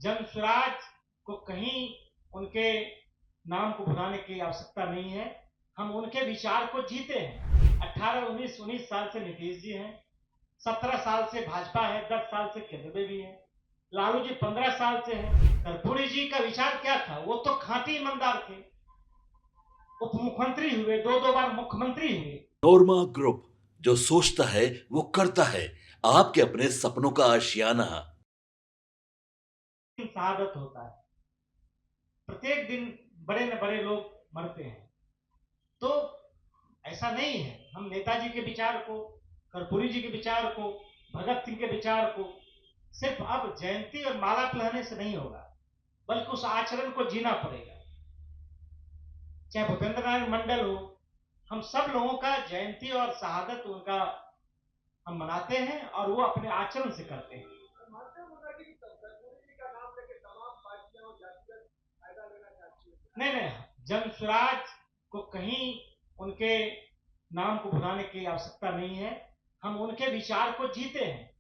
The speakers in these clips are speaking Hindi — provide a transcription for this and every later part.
जन स्वराज को कहीं उनके नाम को भुलाने की आवश्यकता नहीं है। हम उनके विचार को जीते हैं। 19 साल से नीतीश जी हैं, 17 साल से भाजपा है, 10 साल से केंद्र में भी है। लालू जी 15 साल से हैं। कर्पूरी जी का विचार क्या था? वो तो खांटी ईमानदार थे, उप मुख्यमंत्री हुए, दो बार मुख्यमंत्री हुए। नोरमा ग्रुप, जो सोचता है वो करता है। आपके अपने सपनों का आशियाना। शहादत होता है, प्रत्येक दिन बड़े न बड़े लोग मरते हैं। तो ऐसा नहीं है। हम नेताजी के विचार को, कर्पूरी जी के विचार को, भगत सिंह के विचार को सिर्फ अब जयंती और माला पहनाने से नहीं होगा, बल्कि उस आचरण को जीना पड़ेगा। चाहे भूपेंद्र नारायण मंडल हो, हम सब लोगों का जयंती और शहादत उनका हम मनाते हैं और वो अपने आचरण से करते हैं। नहीं नहीं, जन स्वराज को कहीं उनके नाम को भुलाने की आवश्यकता नहीं है। हम उनके विचार को जीते हैं।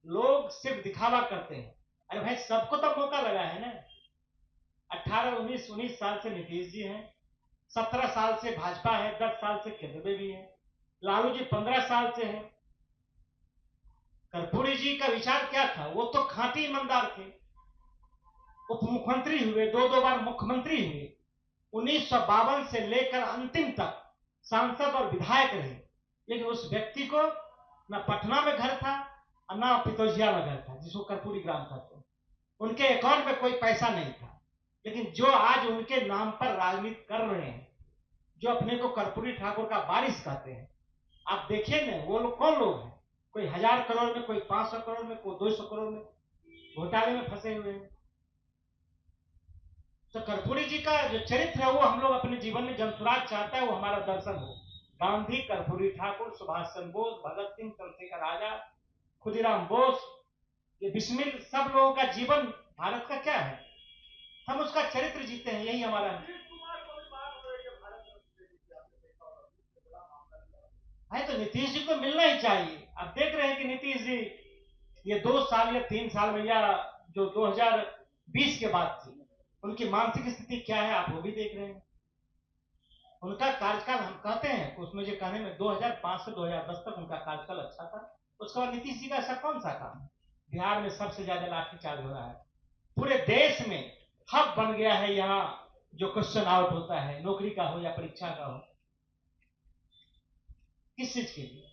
लोग सिर्फ दिखावा करते हैं। अरे भाई, सबको तो मौका लगा है ना। 19 साल से नीतीश जी हैं, 17 साल से भाजपा है, 10 साल से केंद्र में भी है। लालू जी 15 साल से हैं। कर्पूरी जी का विचार क्या था? वो तो खांटी ईमानदार थे, उप मुख्यमंत्री हुए, दो बार मुख्यमंत्री हुए। 1952 से लेकर अंतिम तक सांसद और विधायक रहे। लेकिन उस व्यक्ति को न पटना में घर था और न पितौजिया में घर था, जिसको कर्पूरी ग्राम कहते हैं। उनके अकाउंट में कोई पैसा नहीं था। लेकिन जो आज उनके नाम पर राजनीति कर रहे हैं, जो अपने को कर्पूरी ठाकुर का वारिस कहते हैं, आप देखिए ना, वो लोग कौन लोग हैं? कोई 1000 करोड़ में, कोई 500 करोड़ में, कोई 200 करोड़ में घोटाले में फंसे हुए हैं। तो कर्पूरी जी का जो चरित्र है वो हम लोग अपने जीवन में, जन स्वराज चाहता है वो हमारा दर्शन हो। गांधी, कर्पूरी ठाकुर, सुभाष चंद्र बोस, भगत सिंह, चंद्रशेखर आजाद, खुदीराम बोस, ये बिस्मिल, सब लोगों का जीवन भारत का क्या है? हम उसका चरित्र जीते हैं, यही हमारा है। तो नीतीश जी को मिलना ही चाहिए। अब देख रहे हैं कि नीतीश जी ये 2 साल या 3 साल में, या जो 2020 के बाद थी, उनकी मानसिक स्थिति क्या है आप वो भी देख रहे हैं। उनका कार्यकाल, हम कहते हैं उसमें जो कहने में 2005 से 2010 तक उनका कार्यकाल अच्छा था। उसके बाद नीतीश जी का ऐसा कौन सा काम है? बिहार में सबसे ज्यादा लाठीचार्ज हो रहा है, पूरे देश में हब बन गया है। यहाँ जो क्वेश्चन आउट होता है, नौकरी का हो या परीक्षा का हो, किस चीज के लिए?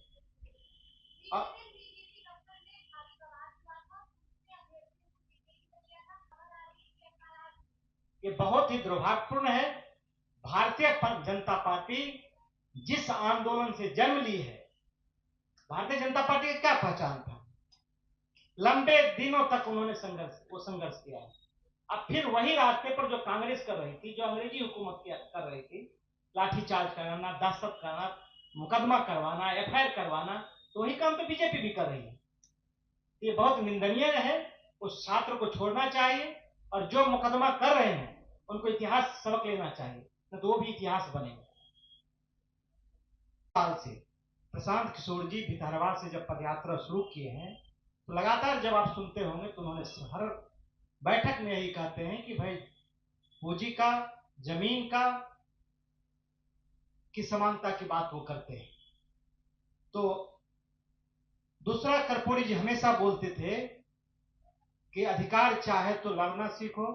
और ये बहुत ही दुर्भाग्यपूर्ण है। भारतीय जनता पार्टी जिस आंदोलन से जन्म ली है, भारतीय जनता पार्टी का क्या पहचान था? लंबे दिनों तक उन्होंने संघर्ष किया है। अब फिर वही रास्ते पर जो कांग्रेस कर रही थी, जो अंग्रेजी हुकूमत कर रही थी, लाठीचार्ज कराना, दहशत करना, मुकदमा करवाना, एफआईआर करवाना, तो वही काम तो बीजेपी भी कर रही है। ये बहुत निंदनीय है। उस छात्र को छोड़ना चाहिए, और जो मुकदमा कर रहे हैं उनको इतिहास सबक लेना चाहिए, तो वो भी इतिहास बनेगा। साल से प्रशांत किशोर जी भितरवा से जब पदयात्रा शुरू किए हैं, तो लगातार जब आप सुनते होंगे तो उन्होंने हर बैठक में यही कहते हैं कि भाई, पूंजी का, जमीन का की समानता की बात वो करते हैं। तो दूसरा, कर्पूरी जी हमेशा बोलते थे कि अधिकार चाहे तो लड़ना सीखो,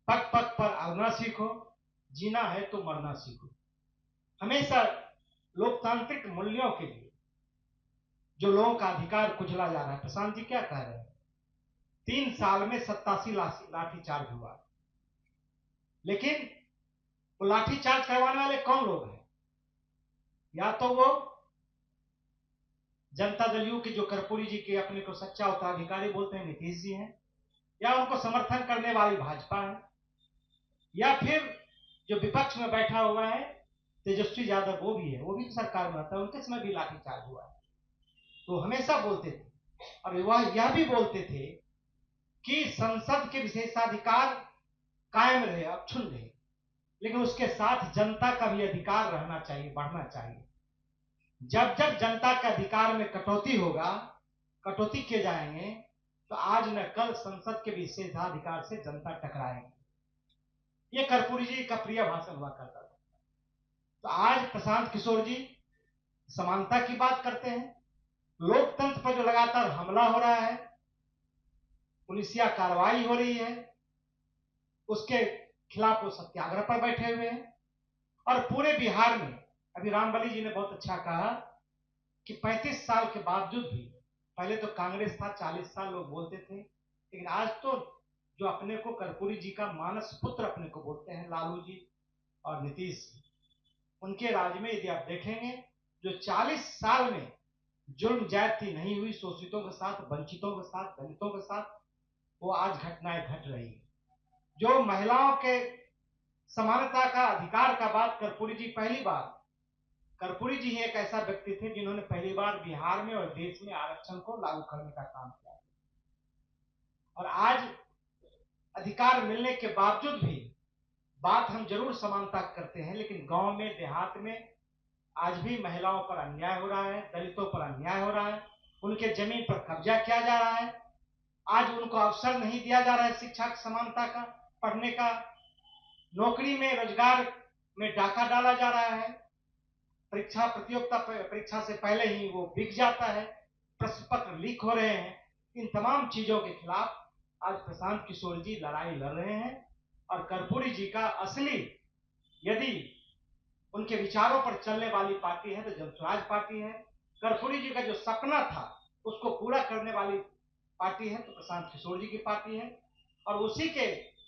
पग पग पर आना सीखो, जीना है तो मरना सीखो। हमेशा लोकतांत्रिक मूल्यों के लिए जो लोगों का अधिकार कुचला जा रहा है। प्रशांत जी क्या कह रहे हैं? 3 साल में 87 लाठीचार्ज हुआ, लेकिन वो लाठीचार्ज करवाने वाले कौन लोग हैं? या तो वो जनता दल यू के, जो कर्पूरी जी के अपने को सच्चा उत्तराधिकारी बोलते हैं, नीतीश जी हैं, या उनको समर्थन करने वाली भाजपा है, या फिर जो विपक्ष में बैठा हुआ है तेजस्वी यादव, वो भी है, वो भी सरकार में रहता है, उनके समय भी लाठीचार्ज हुआ है। तो हमेशा बोलते थे, और वह यह भी बोलते थे कि संसद के विशेषाधिकार कायम रहे, अक्षुण्ण रहे, लेकिन उसके साथ जनता का भी अधिकार रहना चाहिए, बढ़ना चाहिए। जब जब जनता के अधिकार में कटौती होगा, कटौती किए जाएंगे, तो आज न कल संसद के विशेषाधिकार से जनता टकराएगी। ये कर्पूरी जी का प्रिय भाषण हुआ करता था। तो आज प्रशांत किशोर जी समानता की बात करते हैं, लोकतंत्र पर जो लगातार हमला हो रहा है, पुलिसिया कार्रवाई हो रही है, उसके खिलाफ वो सत्याग्रह पर बैठे हुए हैं। और पूरे बिहार में अभी रामबली जी ने बहुत अच्छा कहा कि 35 साल के बावजूद भी, पहले तो कांग्रेस था 40 साल लोग बोलते थे, लेकिन आज तो जो अपने को कर्पूरी जी का मानस पुत्र अपने को बोलते हैं, लालू जी और नीतीश जी, उनके राज में यदि आप देखेंगे जो 40 साल में जुल्म ज्यादती नहीं हुई शोषितों के साथ, वंचितों के साथ, दलितों के साथ, वो आज घटनाएं घट रही है। जो महिलाओं के समानता का अधिकार का बात कर्पूरी जी पहली बार, कर्पूरी जी ही एक ऐसा व्यक्ति थे जिन्होंने पहली बार बिहार में और देश में आरक्षण को लागू करने का काम किया। और आज अधिकार मिलने के बावजूद भी बात हम जरूर समानता करते हैं, लेकिन गांव में देहात में आज भी महिलाओं पर अन्याय हो रहा है, दलितों पर अन्याय हो रहा है, उनके जमीन पर कब्जा किया जा रहा है। आज उनको अवसर नहीं दिया जा रहा है शिक्षा की समानता का, पढ़ने का, नौकरी में, रोजगार में डाका डाला जा रहा है, परीक्षा से पहले ही वो बिक जाता है, प्रश्न पत्र लीक हो रहे हैं। इन तमाम चीजों के खिलाफ आज प्रशांत किशोर जी लड़ाई लड़ रहे हैं। और कर्पूरी जी का असली, यदि उनके विचारों पर चलने वाली पार्टी है तो जनसुराज पार्टी है। कर्पूरी जी का जो सपना था उसको पूरा करने वाली पार्टी है तो प्रशांत किशोर जी की पार्टी है। और उसी के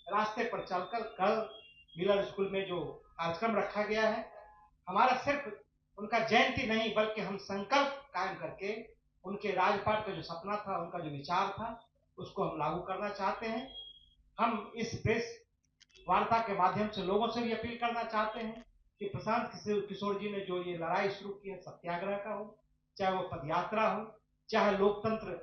रास्ते पर चलकर कल मिलर स्कूल में जो कार्यक्रम रखा गया है, हमारा सिर्फ उनका जयंती नहीं बल्कि हम संकल्प कायम करके उनके राजपाट का जो सपना था, उनका जो विचार था, उसको हम लागू करना चाहते हैं। हम इस प्रेस वार्ता के माध्यम से लोगों से भी अपील करना चाहते हैं कि प्रशांत किशोर जी ने जो ये लड़ाई शुरू की है, सत्याग्रह का हो, चाहे वो पदयात्रा हो, चाहे लोकतंत्र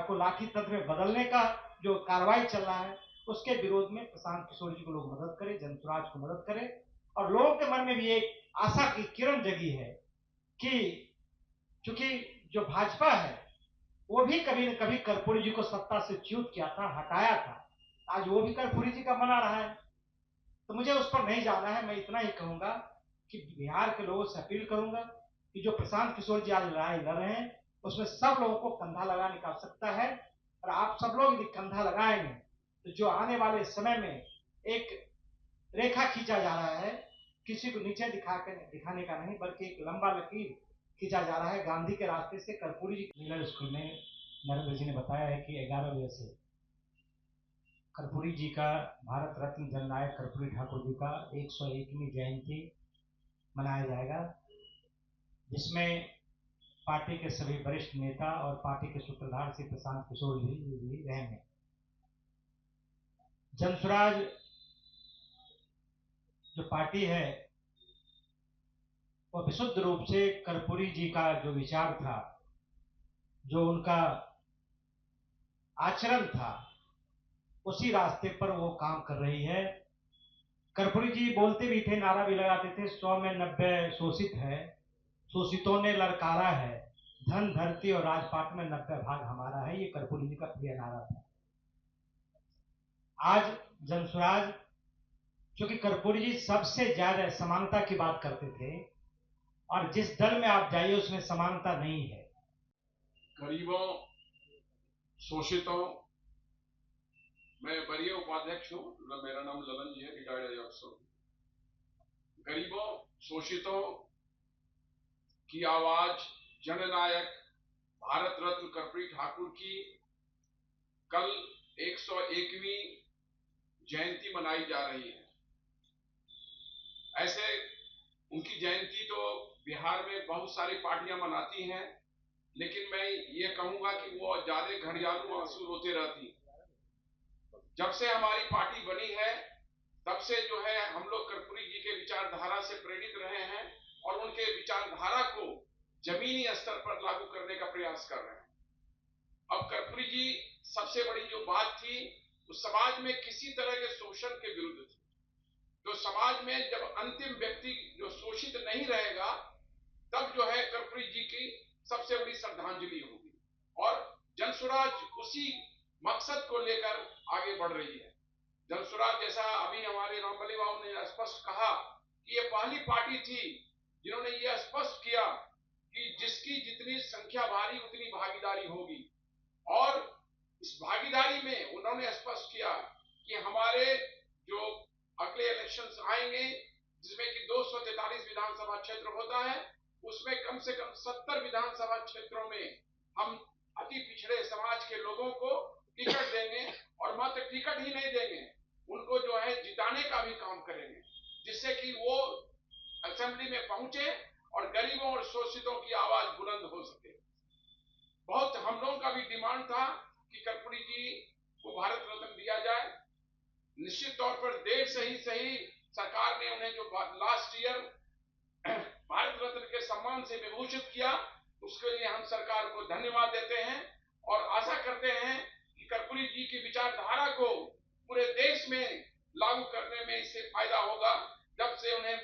को लाठी तंत्र में बदलने का जो कार्रवाई चल रहा है, उसके विरोध में प्रशांत किशोर जी को लोग मदद करें, जनसुराज को मदद करें। और लोगों के मन में भी एक आशा की किरण जगी है कि चूंकि जो भाजपा है वो भी कभी न कभी कर्पूरी जी को सत्ता से च्युत किया था, हटाया था, आज वो भी कर्पूरी जी का मना रहा है। तो मुझे उस पर नहीं जाना है। मैं इतना ही कहूंगा कि बिहार के लोगों से अपील करूंगा कि जो प्रशांत किशोर जी आज लड़ाई लड़ रहे हैं उसमें सब लोगों को कंधा लगाने की आवश्यकता है। और आप सब लोग यदि कंधा लगाएंगे तो जो आने वाले समय में एक रेखा खींचा जा रहा है, किसी को नीचे दिखाने का नहीं बल्कि एक लंबा लकीर खींचा जा रहा है गांधी के रास्ते से। कर्पूरी जी मिलर स्कूल में नरेंद्र जी ने बताया है कि 11 बजे से कर्पूरी जी का, भारत रत्न जननायक कर्पूरी ठाकुर जी का 101वीं जयंती मनाया जाएगा, जिसमें पार्टी के सभी वरिष्ठ नेता और पार्टी के सूत्रधार श्री प्रशांत किशोर जी भी रहेंगे। जनसुराज जो पार्टी है वो विशुद्ध रूप से कर्पूरी जी का जो विचार था, जो उनका आचरण था, उसी रास्ते पर वो काम कर रही है। कर्पूरी जी बोलते भी थे, नारा भी लगाते थे, 100 में 90 शोषित है, शोषितों ने ललकारा है, धन धरती और राजपाट में 90 भाग हमारा है। ये कर्पूरी जी का प्रिय नारा था। आज जनसुराज, क्योंकि कर्पूरी जी सबसे ज्यादा समानता की बात करते थे और जिस दल में आप जाइए उसमें समानता नहीं है। गरीबों, शोषितों, मैं वरीय उपाध्यक्ष हूं, मेरा नाम ललन जी है, रिटायर्ड अफसर। गरीबों, शोषितों की आवाज, जननायक भारत रत्न कर्पूरी ठाकुर की कल 101वीं जयंती मनाई जा रही है। ऐसे उनकी जयंती तो बिहार में बहुत सारी पार्टियां मनाती हैं, लेकिन मैं ये कहूंगा कि वो ज्यादा घड़ियालू आंसू रोते रहती। जब से हमारी पार्टी बनी है तब से जो है हम लोग कर्पूरी जी के विचारधारा से प्रेरित रहे हैं और उनके विचारधारा को जमीनी स्तर पर लागू करने का प्रयास कर रहे हैं। अब कर्पूरी जी सबसे बड़ी जो बात थी, उस समाज में किसी तरह के शोषण के विरुद्ध थी। तो समाज में जब अंतिम व्यक्ति जो शोषित नहीं रहेगा, तब जो है कर्पूरी जी की सबसे बड़ी श्रद्धांजलि होगी। और जनसुराज उसी मकसद को लेकर आगे बढ़ रही है। जनसुराज जैसा अभी हमारे रामबली बाबू ने स्पष्ट कहा कि ये पहली पार्टी थी जिन्होंने ये स्पष्ट किया कि जिसकी जितनी संख्या भारी उतनी भागीदारी होगी, और इस भागीदारी में उन्होंने स्पष्ट किया कि हमारे जो अगले इलेक्शंस आएंगे जिसमें कि 243 विधानसभा क्षेत्र होता है, उसमें कम से कम 70 विधानसभा क्षेत्रों में हम अति पिछड़े समाज के लोगों को टिकट देंगे, और मात्र टिकट ही नहीं देंगे, उनको जो है जिताने का भी काम करेंगे, जिससे कि वो असेंबली में पहुंचे और गरीबों और शोषितों की आवाज बुलंद हो सके। बहुत हम लोगों का भी डिमांड था कि कर्पूरी जी को भारत रत्न दिया जाए। निश्चित तौर पर देर से ही सही सरकार ने उन्हें जो लास्ट ईयर भारत रत्न के सम्मान से विभूषित किया, उसके लिए हम सरकार को धन्यवाद देते हैं और आशा करते हैं कि कर्पूरी जी की विचारधारा को पूरे देश में लागू करने में इससे फायदा होगा, जब से उन्हें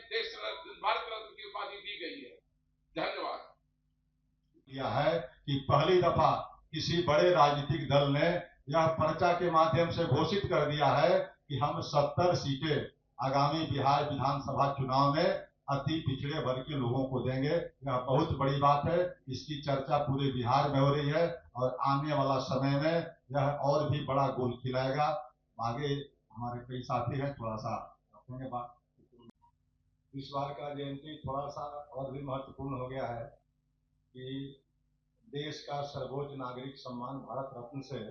भारत रत्न की उपाधि दी गई है। धन्यवाद। किया है कि पहली दफा किसी बड़े राजनीतिक दल ने यह पर्चा के माध्यम से घोषित कर दिया है कि हम 70 सीटें आगामी बिहार विधानसभा चुनाव में अति पिछड़े वर्ग के लोगों को देंगे। यह बहुत बड़ी बात है। इसकी चर्चा पूरे बिहार में हो रही है और आने वाला समय में यह और भी बड़ा गोल खिलाएगा। आगे हमारे कई साथी हैं, थोड़ा सा रखेंगे बात। इस बार का जयंती थोड़ा सा और भी महत्वपूर्ण हो गया है कि देश का सर्वोच्च नागरिक सम्मान भारत रत्न से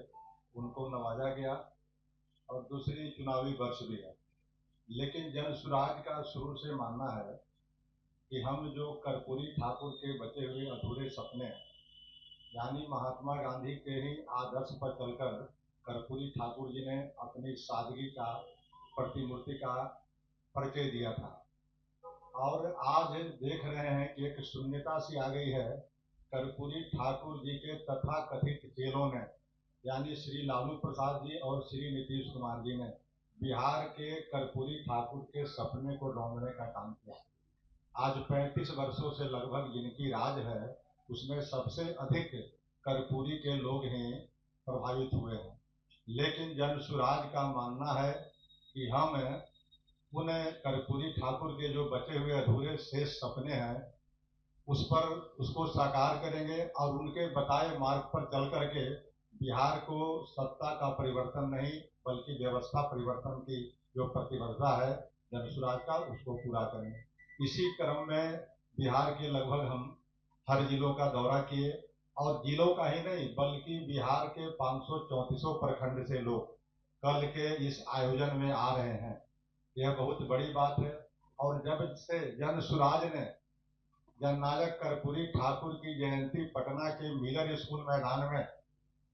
उनको नवाजा गया और दूसरी चुनावी वर्ष भी है। लेकिन जनसुराज का शुरू से मानना है कि हम जो कर्पूरी ठाकुर के बचे हुए अधूरे सपने, यानी महात्मा गांधी के ही आदर्श पर चलकर कर्पूरी ठाकुर जी ने अपनी सादगी का, प्रतिमूर्ति का परिचय दिया था, और आज देख रहे हैं कि एक शून्यता सी आ गई है। कर्पूरी ठाकुर जी के तथाकथित चेलों ने, यानी श्री लालू प्रसाद जी और श्री नीतीश कुमार जी ने बिहार के कर्पूरी ठाकुर के सपने को रौंदने का काम किया। आज 35 वर्षों से लगभग जिनकी राज है, उसमें सबसे अधिक कर्पूरी के लोग ही प्रभावित हुए हैं। लेकिन जनसुराज का मानना है कि हम उन कर्पूरी ठाकुर के जो बचे हुए अधूरे शेष सपने हैं उसको साकार करेंगे और उनके बताए मार्ग पर चल करके बिहार को सत्ता का परिवर्तन नहीं बल्कि व्यवस्था परिवर्तन की जो प्रतिबद्धता है जनसुराज का, उसको पूरा करेंगे। इसी क्रम में बिहार के लगभग हम हर जिलों का दौरा किए, और जिलों का ही नहीं बल्कि बिहार के 534 प्रखंड से लोग कल के इस आयोजन में आ रहे हैं। यह बहुत बड़ी बात है। और जब से जनसुराज ने जननायक कर्पूरी ठाकुर की जयंती पटना के मिलर स्कूल मैदान में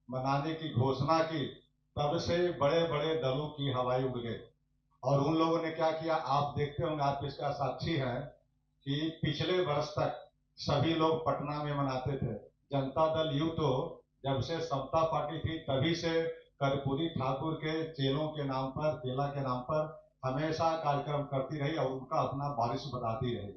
मनाने की घोषणा की, तब से बड़े बड़े दलों की हवाई उड़ गई। और उन लोगों ने क्या किया, आप देखते होंगे, आप इसका साक्षी हैं कि पिछले वर्ष तक सभी लोग पटना में मनाते थे। जनता दल यू तो जब से समता पार्टी थी तभी से कर्पूरी ठाकुर के चेलों के नाम पर, चेला के नाम पर हमेशा कार्यक्रम करती रही और उनका अपना बारिश बताती रही।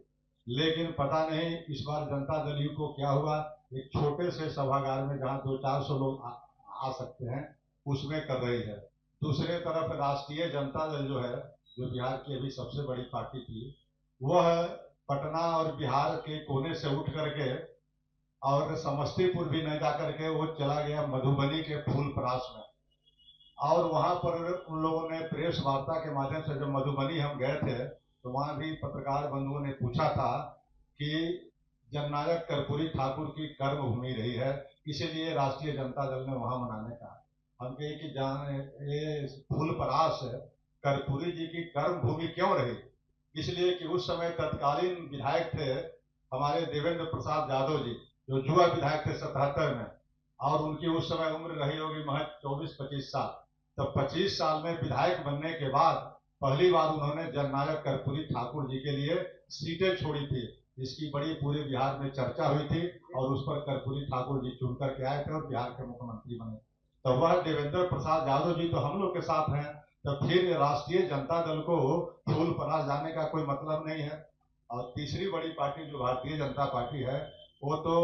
लेकिन पता नहीं इस बार जनता दल यू को क्या हुआ, एक छोटे से सभागार में जहां 200-400 लोग आ सकते हैं उसमें कर रही है। दूसरे तरफ राष्ट्रीय जनता दल जो है, जो बिहार की अभी सबसे बड़ी पार्टी थी, वह पटना और बिहार के कोने से उठ करके और समस्तीपुर भी न जाकर के वो चला गया मधुबनी के फूलपरास में। और वहां पर उन लोगों ने प्रेस वार्ता के माध्यम से, जब मधुबनी हम गए थे तो वहां भी पत्रकार बंधुओं ने पूछा था कि जननायक कर्पूरी ठाकुर की कर्म भूमि रही है, इसीलिए राष्ट्रीय जनता दल ने वहां मनाने का। हम कहे कि जहाँ ये फूलपरास कर्पूरी जी की कर्म भूमि क्यों रही, इसलिए कि उस समय तत्कालीन विधायक थे हमारे देवेंद्र प्रसाद यादव जी, जो युवा विधायक थे 77 में, और उनकी उस समय उम्र रही होगी महज 24-25 साल। तो 25 साल में विधायक बनने के बाद पहली बार उन्होंने जननायक कर्पूरी ठाकुर जी के लिए सीटें छोड़ी थी। इसकी बड़ी पूरे बिहार में चर्चा हुई थी और उस पर कर्पूरी ठाकुर जी चुन करके आए थे और बिहार के मुख्यमंत्री बने। तो वह देवेंद्र प्रसाद यादव जी तो हम लोग के साथ हैं, तो फिर राष्ट्रीय जनता दल को फूलपरास जाने का कोई मतलब नहीं है। और तीसरी बड़ी पार्टी जो भारतीय जनता पार्टी है, वो तो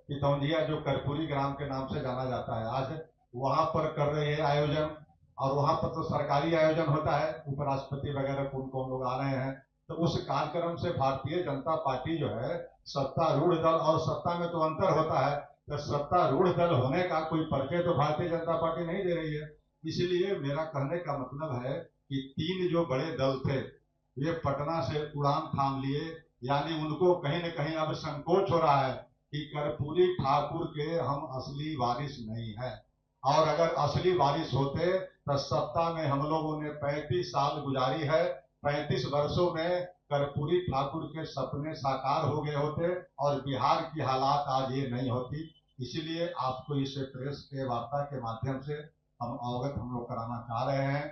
पितौंधिया जो कर्पूरी ग्राम के नाम से जाना जाता है, आज वहां पर कर रहे हैं आयोजन। और वहां पर तो सरकारी आयोजन होता है, उपराष्ट्रपति वगैरह कौन कौन लोग आ रहे हैं। तो उस कार्यक्रम से भारतीय जनता पार्टी जो है, सत्तारूढ़ दल और सत्ता में तो अंतर होता है, तो सत्तारूढ़ दल होने का कोई परिचय तो भारतीय जनता पार्टी नहीं दे रही है। इसलिए मेरा कहने का मतलब है कि 3 जो बड़े दल थे, ये पटना से उड़ान थाम लिए, यानी उनको कहीं न कहीं अब संकोच हो रहा है कि कर्पूरी ठाकुर के हम असली वारिस नहीं है। और अगर असली वारिस होते तो सत्ता में हम लोगों ने 35 साल गुजारी है, 35 वर्षों में कर्पूरी ठाकुर के सपने साकार हो गए होते और बिहार की हालात आज ये नहीं होती। इसलिए आपको इस प्रेस के वार्ता के माध्यम से हम लोग कराना चाह रहे हैं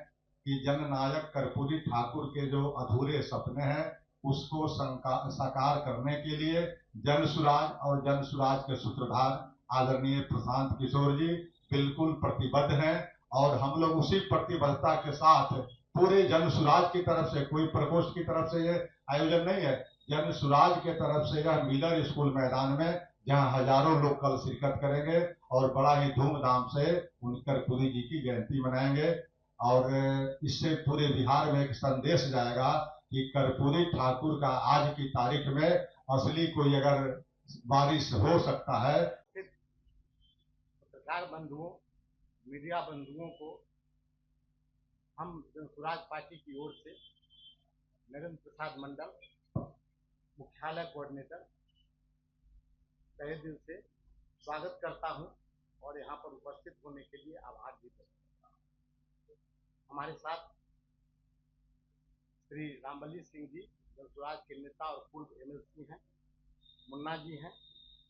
कि जननायक कर्पूरी ठाकुर के जो अधूरे सपने हैं उसको साकार करने के लिए जन सुराज और जन सुराज के सूत्रधार आदरणीय प्रशांत किशोर जी बिल्कुल प्रतिबद्ध हैं। और हम लोग उसी प्रतिबद्धता के साथ पूरे जन सुराज की तरफ से, कोई प्रकोष्ठ की तरफ से ये आयोजन नहीं है, जन सुराज के तरफ से यह मिलर स्कूल मैदान में, जहां हजारों लोग कल शिरकत करेंगे और बड़ा ही धूमधाम से उन कर्पूरी जी की जयंती मनाएंगे। और इससे पूरे बिहार में एक संदेश जाएगा कि कर्पूरी ठाकुर का आज की तारीख में असली कोई अगर वारिस हो सकता है। पत्रकार बंधुओं, मीडिया बंधुओं को हम जनसुराज पार्टी की ओर से नरेंद्र प्रसाद मंडल, मुख्यालय कोऑर्डिनेटर, तहे दिल से स्वागत करता हूं और यहां पर उपस्थित होने के लिए आभार भी व्यक्त करता हूं। हमारे साथ श्री रामबली सिंह जी, जनसुराज के नेता और पूर्व एमएलसी हैं, मुन्ना जी हैं,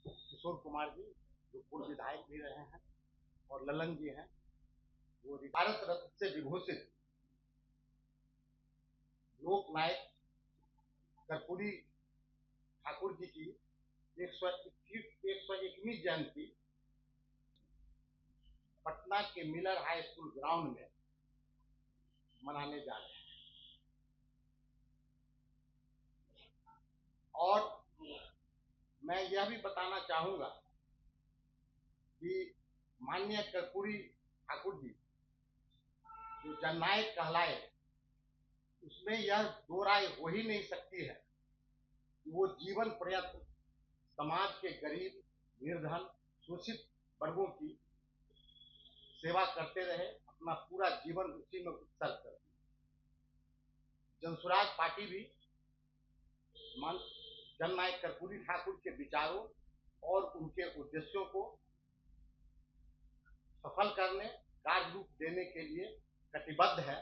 किशोर कुमार जी जो पूर्व विधायक भी रहे हैं, और ललन जी हैं वो भारत रत्न से विभूषित लोक नायक कर्पूरी ठाकुर जी की 121वीं जयंती पटना के मिलर हाई स्कूल ग्राउंड में मनाने जा रहे हैं। और मैं यह भी बताना चाहूंगा कि माननीय कर्पूरी ठाकुर जी जो जननायक कहलाए, उसमें यह दो राय हो ही नहीं सकती है कि वो जीवन पर्यंत समाज के गरीब, निर्धन, शोषित वर्गों की सेवा करते रहे, अपना पूरा जीवन उसी में उत्सर्ग कर दिया। जनसुराज पार्टी भी जननायक कर्पूरी ठाकुर के विचारों और उनके उद्देश्यों को सफल करने, कार्य रूप देने के लिए कटिबद्ध है।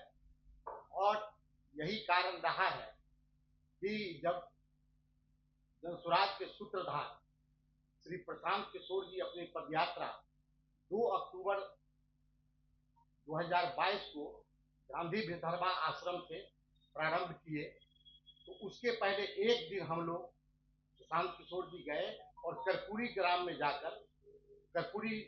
और यही कारण रहा है कि जब जनसुराज के सूत्रधार श्री प्रशांत किशोर जी अपनी पदयात्रा 2 अक्टूबर 2022 को गांधी विदर्भा आश्रम से प्रारंभ किए, तो उसके पहले एक दिन हम लोग प्रशांत किशोर जी गए और कर्पूरी ग्राम में जाकर कर्पूरी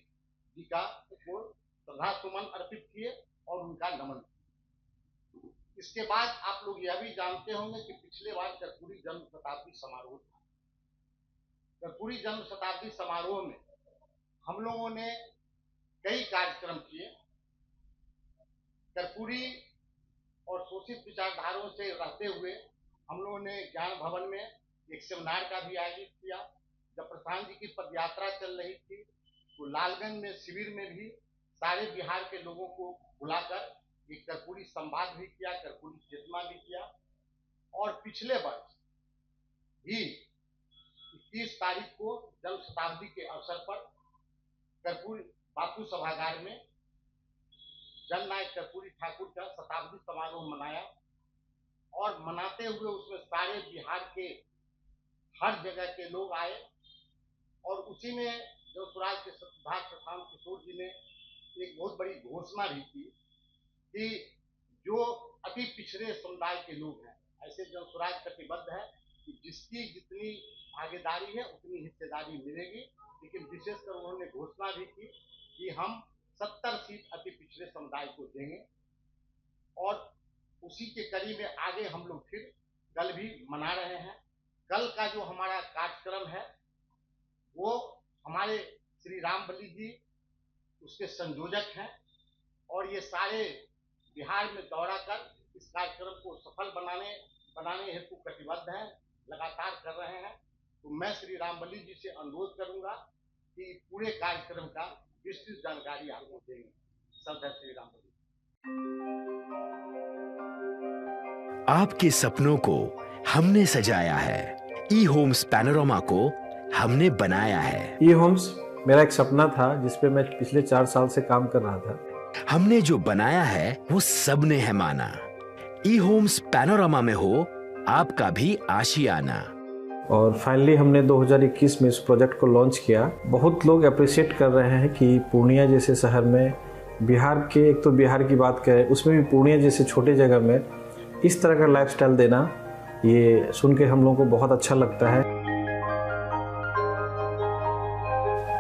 जी का श्रद्धा सुमन अर्पित किए और उनका नमन किया। इसके बाद आप लोग यह भी जानते होंगे कि पिछले बार कर्पूरी जन्म शताब्दी समारोह था। कर्पूरी जन्म शताब्दी समारोह में हम लोगों ने कई कार्यक्रम किए। कर्पूरी और शोषित विचारधाराओं से रहते हुए हम लोगों ने ज्ञान भवन में एक सेमिनार का भी आयोजित किया। जब प्रशांत जी की पदयात्रा चल रही थी तो लालगंज में शिविर में भी सारे बिहार के लोगों को बुलाकर एक कर्पूरी संवाद भी किया, कर्पूरी चेतना भी किया। और पिछले वर्ष भी 21 तारीख को जन्म शताब्दी के अवसर पर कर्पूरी बापू सभागार में जननायक कर्पूरी ठाकुर का शताब्दी समारोह मनाया। और मनाते हुए उसमें सारे बिहार के हर जगह के लोग आए और उसी में जनसुराज के सूत्रधार प्रशांत किशोर जी ने एक बहुत बड़ी घोषणा भी की कि जो अति पिछड़े समुदाय के लोग हैं, ऐसे जनसुराज कटिबद्ध है कि जिसकी जितनी भागीदारी है उतनी हिस्सेदारी मिलेगी। लेकिन विशेषकर उन्होंने घोषणा भी की कि हम 70 सीट अति पिछड़े समुदाय को देंगे। और उसी के कड़ी में आगे हम लोग फिर कल भी मना रहे हैं। कल का जो हमारा कार्यक्रम है वो हमारे श्री रामबली जी उसके संयोजक हैं और ये सारे बिहार में दौरा कर इस कार्यक्रम को सफल बनाने हेतु कटिबद्ध हैं, लगातार कर रहे हैं। तो मैं श्री रामबली जी से अनुरोध करूंगा कि पूरे कार्यक्रम का विस्तृत जानकारी आपको देंगे। श्रद्धा श्री रामबली। आपके सपनों को हमने सजाया है, ई होम्स पैनोरामा को हमने बनाया है। ई होम्स मेरा एक सपना था जिस पे मैं पिछले 4 साल से काम कर रहा था। हमने जो बनाया है वो सबने है माना। ई होम्स पैनोरामा में हो आपका भी आशियाना। और फाइनली हमने 2021 में इस प्रोजेक्ट को लॉन्च किया। बहुत लोग अप्रिशिएट कर रहे हैं कि पूर्णिया जैसे शहर में बिहार के, एक तो बिहार की बात करें उसमें भी पूर्णिया जैसे छोटे जगह में इस तरह का लाइफस्टाइल देना, ये सुन के हम लोगों को बहुत अच्छा लगता है।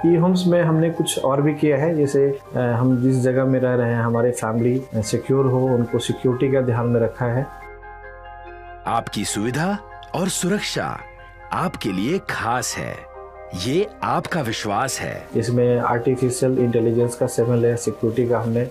ई होम्स में हमने कुछ और भी किया है, जैसे हम जिस जगह में रह रहे हैं हमारे फैमिली सिक्योर हो, उनको सिक्योरिटी का ध्यान में रखा है। आपकी सुविधा और सुरक्षा आपके लिए खास है, ये आपका विश्वास है। इसमें आर्टिफिशियल इंटेलिजेंस का 7 लेयर सिक्योरिटी का हमने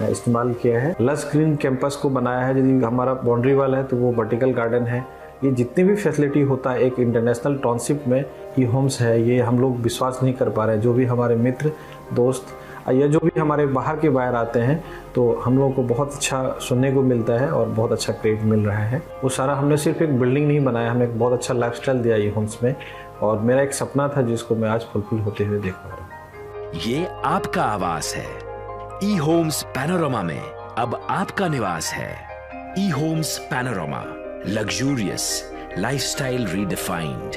इस्तेमाल किया है। लस ग्रीन कैंपस को बनाया है। यदि हमारा बाउंड्री वाल है तो वो वर्टिकल गार्डन है। ये जितनी भी फैसिलिटी होता है एक इंटरनेशनल टाउनशिप में ई होम्स है, ये हम लोग विश्वास नहीं कर पा रहे हैं। जो भी हमारे मित्र दोस्त या जो भी हमारे बाहर के बाहर आते हैं तो हम लोगों को बहुत अच्छा सुनने को मिलता है और बहुत अच्छा क्रेडिट मिल रहा है। वो सारा हमने सिर्फ एक बिल्डिंग नहीं बनाया, हमें एक बहुत अच्छा लाइफस्टाइल दिया ई होम्स में, और मेरा एक सपना था जिसको मैं आज फुलफिल होते हुए देख पा रहा हूँ। ये आपका आवास है। ई होम्स पैनोरामा में अब आपका निवास है। E Homes Panorama, luxurious lifestyle redefined.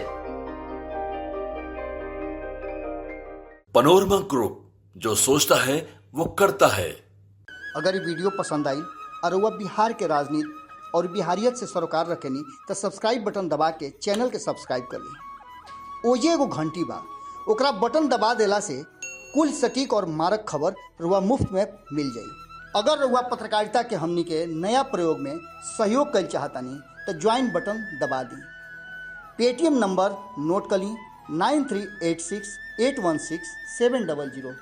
Panorama group, जो सोचता है वो करता है। अगर ये वीडियो पसंद आई और वह बिहार के राजनीति और बिहारियत से सरोकार रखेनी तो सब्सक्राइब बटन दबा के चैनल के सब्सक्राइब कर ली। ओजे एगो घंटी बा, ओकरा बटन दबा देला से कुल सटीक और मारक खबर रुआ मुफ्त में मिल जाई। अगर रुआ पत्रकारिता के हमनी के नया प्रयोग में सहयोग कर चाहतानी तो ज्वाइन बटन दबा दी। पेटीएम नंबर नोट कर ली 9386816700।